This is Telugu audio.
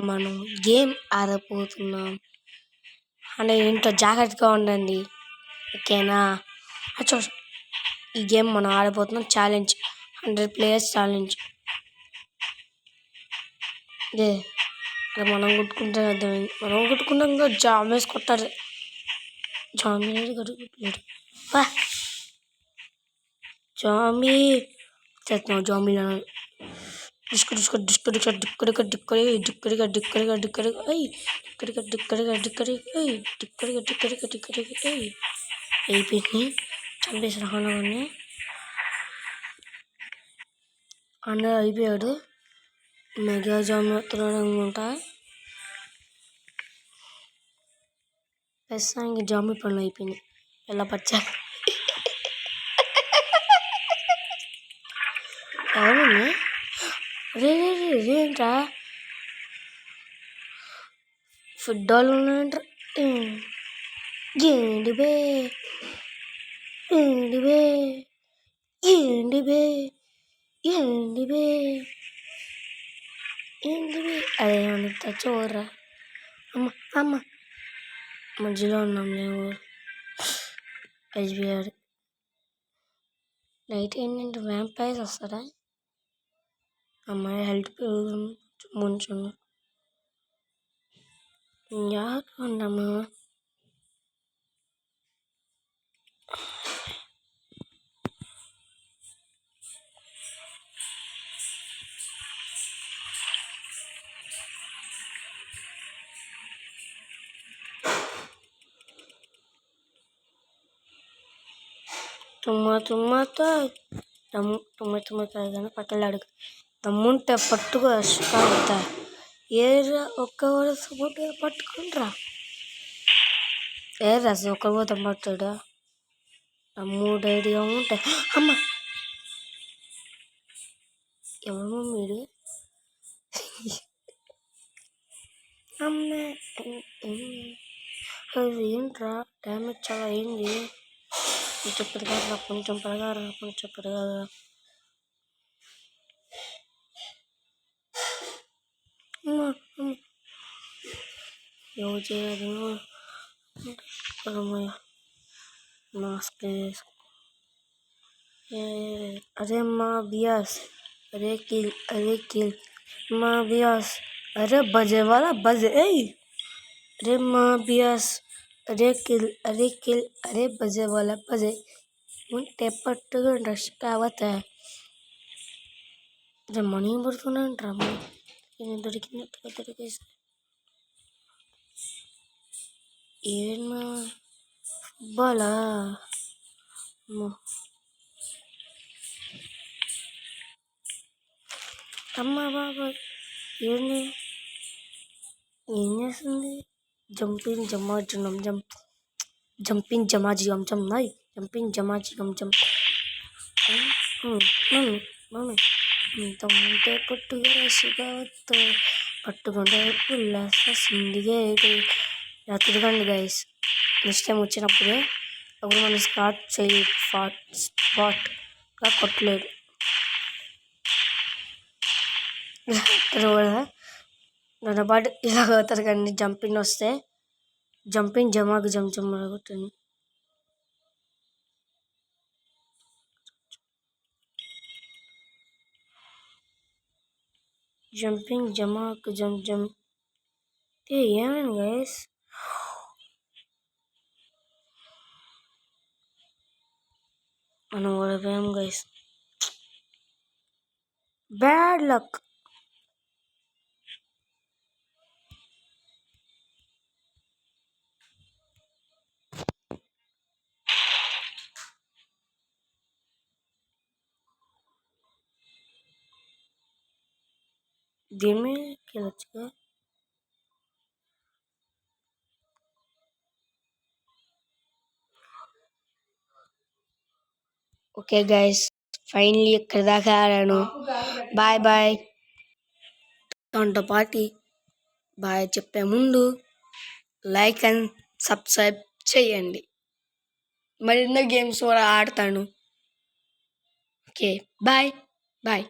మనం గేమ్ ఆడబోతున్నాం అంటే ఇంట్లో జాగ్రత్తగా ఉండండి, ఓకేనా? అచ్చో, ఈ గేమ్ మనం ఆడబోతున్నాం ఛాలెంజ్, 100 players ఛాలెంజ్. ఇదే మనం కొట్టుకుంటే అర్థమైంది, మనం కొట్టుకున్నాం ఇంకా జామ్ వేసి కొట్టాలి. జామీ కొట్టుకుంటున్నాడు, జామీ చేస్తున్నావు, జామీలో డిస్కడిగా డిస్కడిగా డిక్కడిగా డిక్కడిగా డిక్కడిగా డిక్కడిగా డిక్కడిగా డిక్కడిగా డిక్కడిగా డిక్కడిగా డిక్కడిగా డిక్కడిగా డిక్కడిగా అయిపోయింది. చంపేసిన హానాన్ని అందరూ అయిపోయాడు. మెగా జామ్ వస్తున్నాడు అనుకుంటా. ప్రస్తుతానికి జామీ పనులు అయిపోయినాయి. ఎలా పచ్చా అవును రే ఏంట్రా ఫుట్బాల్ ఉన్నాయంట్రా. ఏంటి బే ఏంటి బే ఏంటి బే ఏంటి బే ఏంటి బే అదేమన్నా చూడరా. అమ్మ అమ్మ మధ్యలో ఉన్నాం మేము. అయిపోయాడు. నైట్ ఏంటంటే వ్యాంపైర్స్ వస్తారా? అమ్మాయి హెల్త్ పెరుగుతుంది కొంచెం. జాగ్రత్తగా ఉండమ్మా. తుమ్మతో కానీ పక్కన అడుగు తమ్ముంటే పట్టుకో కాలుతా ఏరా ఒక్కవాడు సపోర్ట్ పట్టుకుంట్రా. ఏ రాసి ఒక్కరు పోతే పట్టాడు తమ్ముడు ఐడియా ఉంటాయి. అమ్మ ఎవరు మీరు? అమ్మ అది ఏంట్రా డ్యామేజ్ చాలా అయింది. కొంచెం పెరగారా కొంచెం పెరగారా కొంచెం పెరగారా. ఎవరు చేయదు మాస్క్ వేసుకో. అరే మా బియాస్ అరే కిల్ మా బియాస్ అరే బజే వాలా బజే अरे माँ बियास अरे किल अरे बजे वाला बजे ఉంటే పట్టుగా రష్ కావతా. మనీ పడుతున్నాయంట్రా. దొరికినట్టుగా దొరికేసి ఏమా ఫుట్బాలా అమ్మ బాబా ఏంది ఏం చేస్తుంది? జంపింగ్ జమాజనం జంపింగ్ జమాజిగం జమ్ జంపింగ్ జమాజిగం జమ్. మమ్మీ తమ్ముంటే పట్టుగా రష్గా వస్తూ పట్టుకుంటే ఉల్లాస సిండిగేది. తిరగండి గైస్, నెక్స్ట్ టైం వచ్చినప్పుడు అప్పుడు మనం స్పాట్గా కొట్టలేదు కూడా దాని పాటు ఇలా అవుతారు కానీ జంపింగ్ వస్తే జంపింగ్ జమాకు జమ్ కొట్టండి. జంపింగ్ జమాకు జమ్ ఏమైంది గైస్? మనం ఓడిపోయాం గైస్, బ్యాడ్ లక్. దీన్ని వెళ్ళొచ్చుగా. ఓకే గైస్, ఫైనలీ ఇక్కడ దాకా ఆడాను. Bye bye. దాంతో పాటి బాయ్ చెప్పే ముందు లైక్ అండ్ సబ్స్క్రైబ్ చేయండి. మరిన్నో గేమ్స్ కూడా ఆడతాను. Okay bye bye.